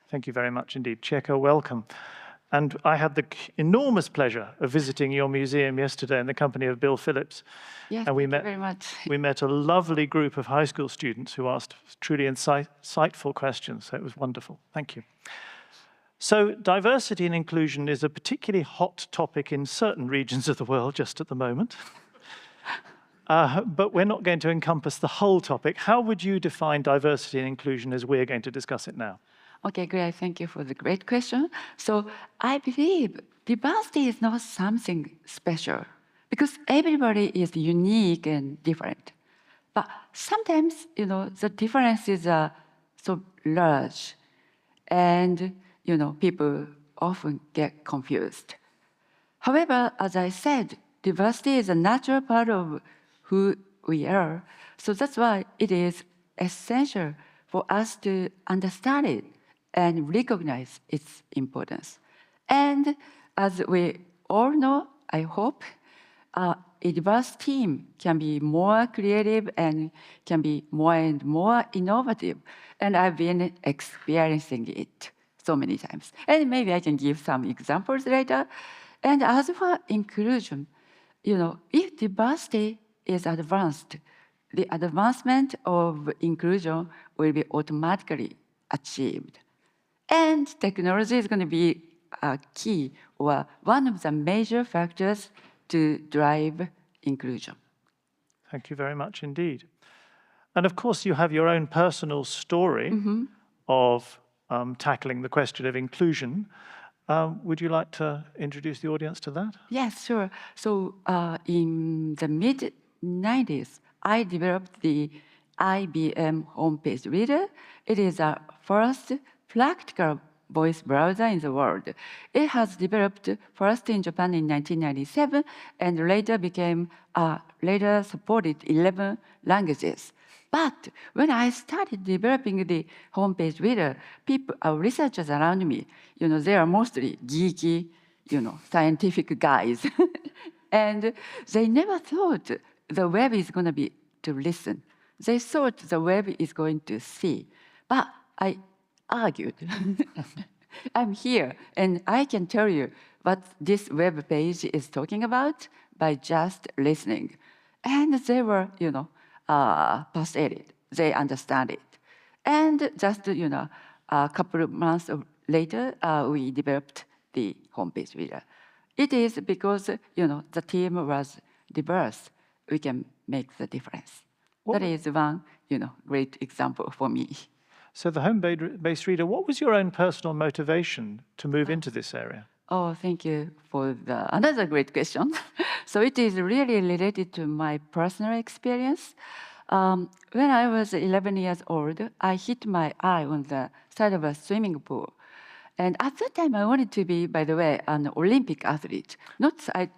Thank you very much indeed. Chieko, welcome. And I had the enormous pleasure of visiting your museum yesterday in the company of Bill Phillips. Yes, and thank you very much. We met a lovely group of high school students who asked truly insightful questions. So it was wonderful. Thank you. So diversity and inclusion is a particularly hot topic in certain regions of the world just at the moment. But we're not going to encompass the whole topic. How would you define diversity and inclusion as we're going to discuss it now? Okay, great. Thank you for the great question. So I believe diversity is not something special because everybody is unique and different. But sometimes, the differences are so large and, people often get confused. However, as I said, diversity is a natural part of who we are. So that's why it is essential for us to understand it and recognize its importance. And as we all know, I hope, a diverse team can be more creative and can be more and more innovative. And I've been experiencing it so many times. And maybe I can give some examples later. And as for inclusion, if diversity is advanced, the advancement of inclusion will be automatically achieved. And technology is going to be a key or one of the major factors to drive inclusion. Thank you very much indeed. And of course, you have your own personal story of tackling the question of inclusion. Would you like to introduce the audience to that? Yes, sure. So in the mid-90s, I developed the IBM homepage reader. It is a first practical voice browser in the world. It has developed first in Japan in 1997 and later supported 11 languages. But when I started developing the homepage reader, researchers around me, they are mostly geeky, scientific guys. And they never thought the web is going to be to listen. They thought the web is going to see. But I argued. I'm here, and I can tell you what this web page is talking about by just listening. And they were, persuaded. They understand it. And just, a couple of months later, we developed the homepage reader. It is because, the team was diverse. We can make the difference. That is one, great example for me. So the home-based reader, what was your own personal motivation to move into this area? Oh, thank you for another great question. So it is really related to my personal experience. When I was 11 years old, I hit my eye on the side of a swimming pool. And at that time, I wanted to be, by the way, an Olympic athlete, not a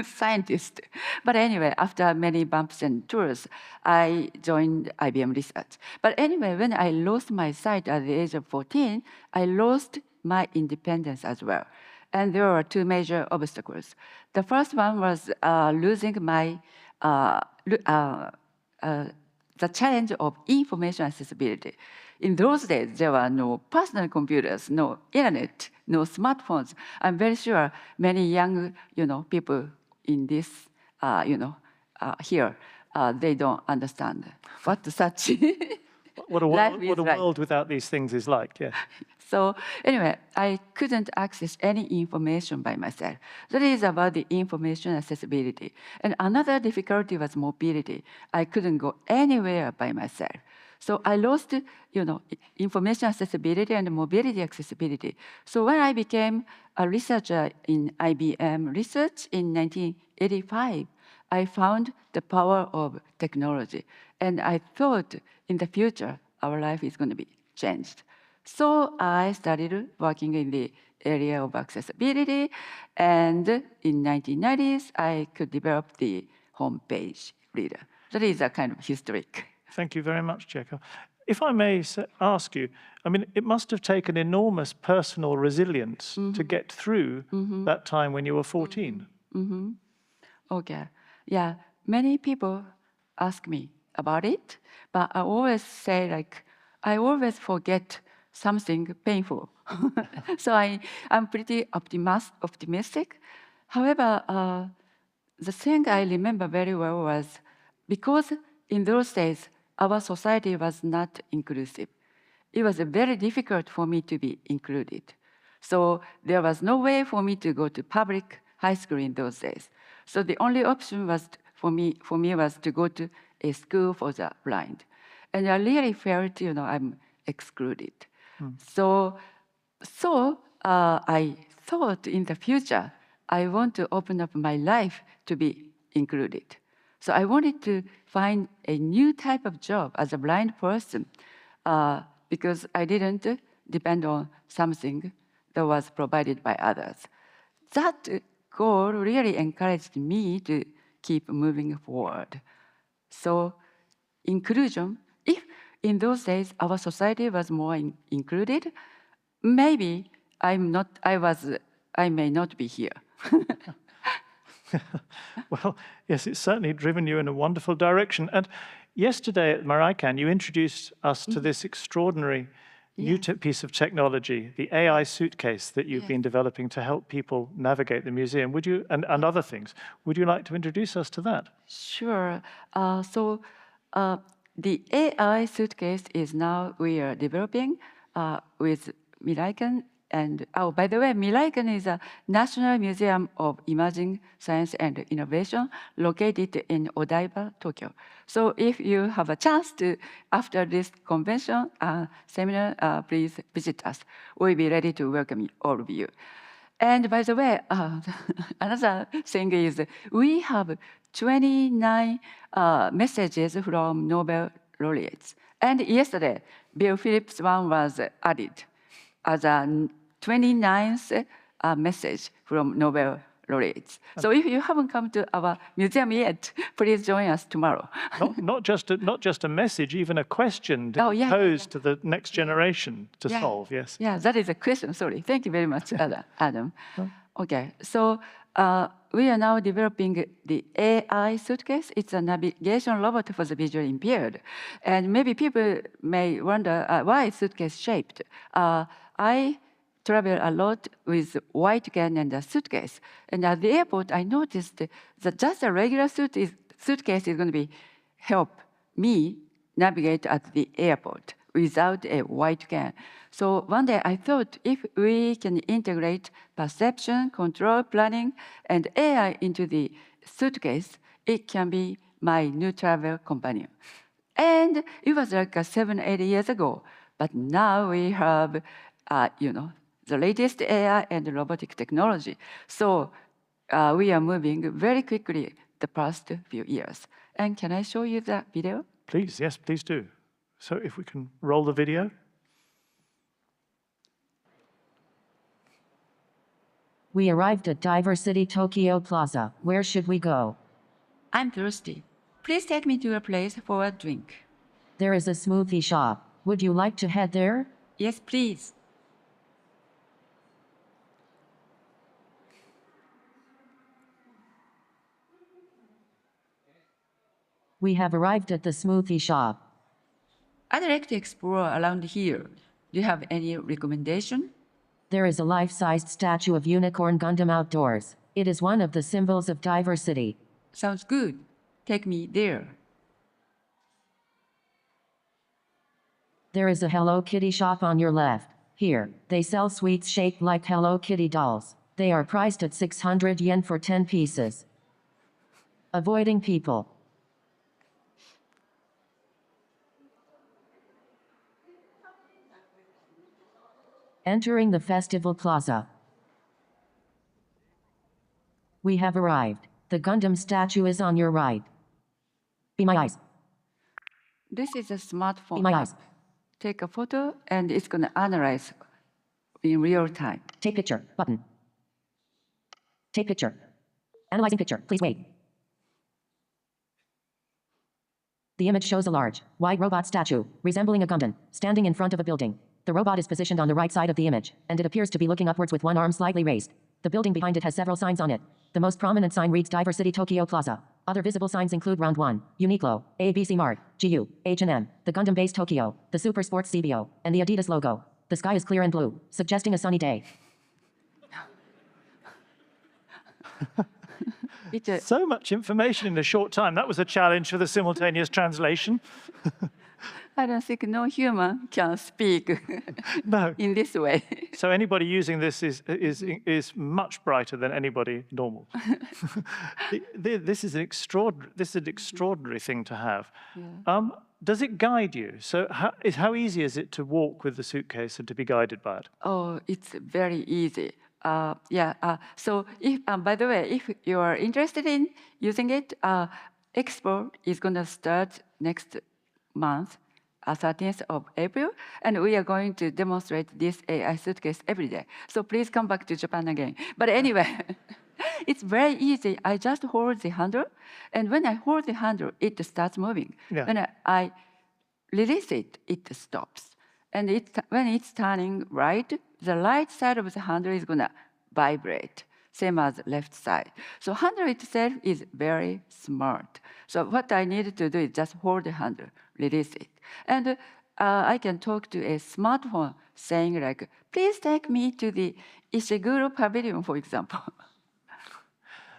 scientist. But anyway, after many bumps and tours, I joined IBM Research. But anyway, when I lost my sight at the age of 14, I lost my independence as well. And there were two major obstacles. The first one was losing my the challenge of information accessibility. In those days, there were no personal computers, no internet, no smartphones. I'm very sure many young, people in this, here, they don't understand what such what a world without these things is like, yeah. So anyway, I couldn't access any information by myself. That is about the information accessibility. And another difficulty was mobility. I couldn't go anywhere by myself. So I lost, information accessibility and mobility accessibility. So when I became a researcher in IBM Research in 1985, I found the power of technology. And I thought in the future, our life is going to be changed. So I started working in the area of accessibility. And in 1990s, I could develop the homepage reader. That is a kind of historic. Thank you very much, Chieko. If I may ask you, I mean, it must have taken enormous personal resilience to get through that time when you were 14. Okay. Yeah, many people ask me about it, but I always say, I always forget something painful. So I'm pretty optimistic. However, the thing I remember very well was because in those days, our society was not inclusive. It was very difficult for me to be included. So there was no way for me to go to public high school in those days. So the only option was for me was to go to a school for the blind. And I really felt, I'm excluded. So I thought in the future, I want to open up my life to be included. So I wanted to find a new type of job as a blind person because I didn't depend on something that was provided by others. That goal really encouraged me to keep moving forward. So inclusion, if in those days our society was more included, maybe I may not be here. Well, yes, it's certainly driven you in a wonderful direction. And yesterday at Maraikan, you introduced us to this extraordinary new piece of technology, the AI suitcase that you've been developing to help people navigate the museum. Would you, and other things, would you like to introduce us to that? Sure. The AI suitcase is now we are developing with Miraikan. And by the way, Miraikan is a National Museum of Imaging Science and Innovation located in Odaiba, Tokyo. So if you have a chance to, after this convention seminar, please visit us. We'll be ready to welcome all of you. And by the way, another thing is we have 29 messages from Nobel laureates. And yesterday, Bill Phillips' one was added as a 29th message from Nobel laureates. So if you haven't come to our museum yet, please join us tomorrow. Not just a message, even a question posed to the next generation to solve, yes. Yeah, that is a question, sorry. Thank you very much, Adam. Okay, so we are now developing the AI suitcase. It's a navigation robot for the visually impaired. And maybe people may wonder why it's suitcase shaped. I travel a lot with white can and a suitcase. And at the airport, I noticed that just a regular suitcase is going to help me navigate at the airport without a white can. So one day I thought if we can integrate perception, control, planning, and AI into the suitcase, it can be my new travel companion. And it was like 7, 8 years ago. But now we have, the latest AI and robotic technology. So we are moving very quickly the past few years. And can I show you the video? Please, yes, please do. So if we can roll the video. We arrived at Diversity Tokyo Plaza. Where should we go? I'm thirsty. Please take me to a place for a drink. There is a smoothie shop. Would you like to head there? Yes, please. We have arrived at the smoothie shop. I'd like to explore around here. Do you have any recommendation? There is a life-sized statue of Unicorn Gundam outdoors. It is one of the symbols of diversity. Sounds good. Take me there. There is a Hello Kitty shop on your left. Here, they sell sweets shaped like Hello Kitty dolls. They are priced at 600 yen for 10 pieces. Avoiding people. Entering the festival plaza. We have arrived. The Gundam statue is on your right. Be my eyes. This is a smartphone. Be my eyes. Take a photo and it's going to analyze in real time. Take picture. Button. Take picture. Analyzing picture. Please wait. The image shows a large, white robot statue, resembling a Gundam, standing in front of a building. The robot is positioned on the right side of the image, and it appears to be looking upwards with one arm slightly raised. The building behind it has several signs on it. The most prominent sign reads Diversity Tokyo Plaza. Other visible signs include Round 1, Uniqlo, ABC Mart, GU, H&M, the Gundam Base Tokyo, the Super Sports CBO, and the Adidas logo. The sky is clear and blue, suggesting a sunny day. So much information in a short time. That was a challenge for the simultaneous translation. I don't think no human can speak No. in this way. So anybody using this is much brighter than anybody normal. This is an extraordinary thing to have. Yeah. Does it guide you? So how easy is it to walk with the suitcase and to be guided by it? Oh, it's very easy. So if, by the way, if you are interested in using it, Expo is going to start next month, 13th of April, and we are going to demonstrate this AI suitcase every day. So please come back to Japan again. But anyway, it's very easy. I just hold the handle, and when I hold the handle, it starts moving. Yeah. When I release it, it stops. And when it's turning right, the right side of the handle is going to vibrate, same as left side. So handle itself is very smart. So what I need to do is just hold the handle, release it. And I can talk to a smartphone saying like, please take me to the Ishiguro Pavilion, for example.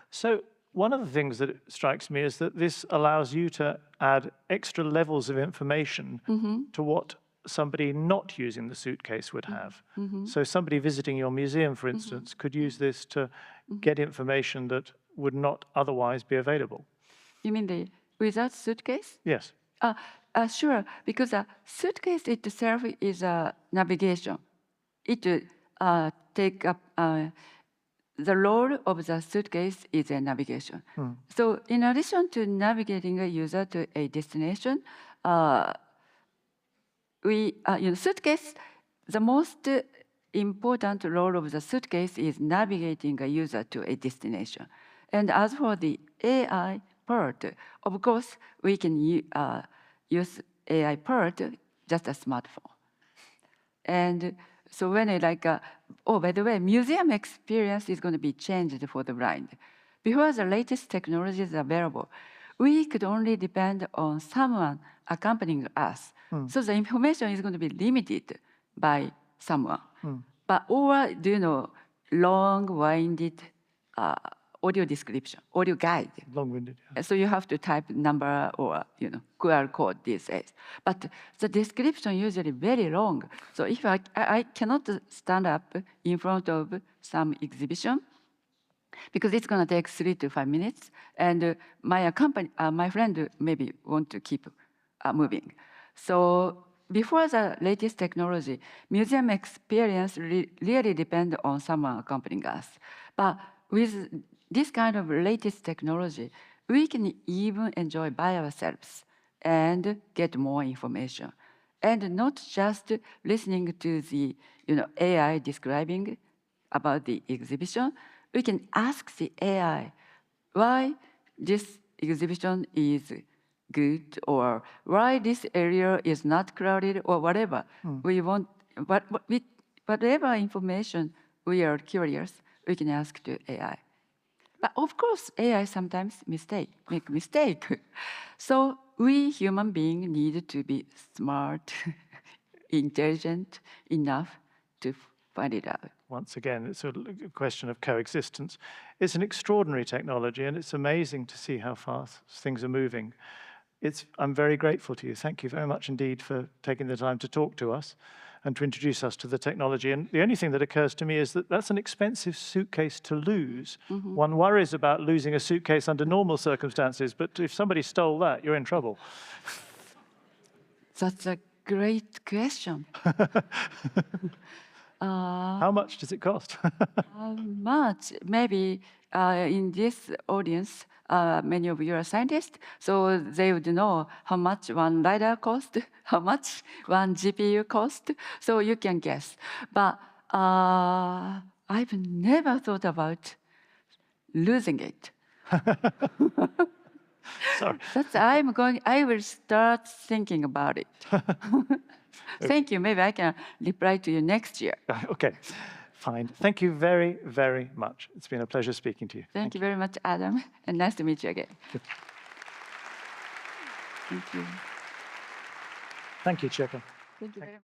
So one of the things that strikes me is that this allows you to add extra levels of information to what somebody not using the suitcase would have. So somebody visiting your museum, for instance, could use this to get information that would not otherwise be available. You mean the without suitcase? Yes. Sure, because a suitcase itself is a navigation. It take up the role of the suitcase is a navigation. So in addition to navigating a user to a destination, suitcase, the most important role of the suitcase is navigating a user to a destination. And as for the AI part, of course, we can use AI part, just a smartphone. And so when by the way, museum experience is going to be changed for the blind. Before the latest technology is available, we could only depend on someone accompanying us. So the information is going to be limited by someone. Or long-winded audio description, audio guide. Long-winded. Yeah. So you have to type number or QR code these days. But the description usually very long. So if I cannot stand up in front of some exhibition, because it's going to take 3 to 5 minutes, and my friend maybe want to keep moving. So before the latest technology, museum experience really depend on someone accompanying us. But with this kind of latest technology, we can even enjoy by ourselves and get more information. And not just listening to the AI describing about the exhibition, we can ask the AI why this exhibition is good or why this area is not crowded or whatever. We want, whatever information we are curious, we can ask to AI. But of course, AI sometimes make mistake. So we human beings need to be smart, intelligent enough to find it out. Once again, it's a question of coexistence. It's an extraordinary technology, and it's amazing to see how fast things are moving. I'm very grateful to you. Thank you very much indeed for taking the time to talk to us and to introduce us to the technology. And the only thing that occurs to me is that that's an expensive suitcase to lose. One worries about losing a suitcase under normal circumstances, but if somebody stole that, you're in trouble. That's a great question. How much does it cost? How much? Maybe in this audience, many of you are scientists, so they would know how much one LiDAR cost, how much one GPU cost, so you can guess. But I've never thought about losing it. Sorry. I will start thinking about it. Thank you. Maybe I can reply to you next year. Okay, fine. Thank you very, very much. It's been a pleasure speaking to you. Thank you very much, Adam, and nice to meet you again. Thank you. Thank you, Chieko. Thank you very much.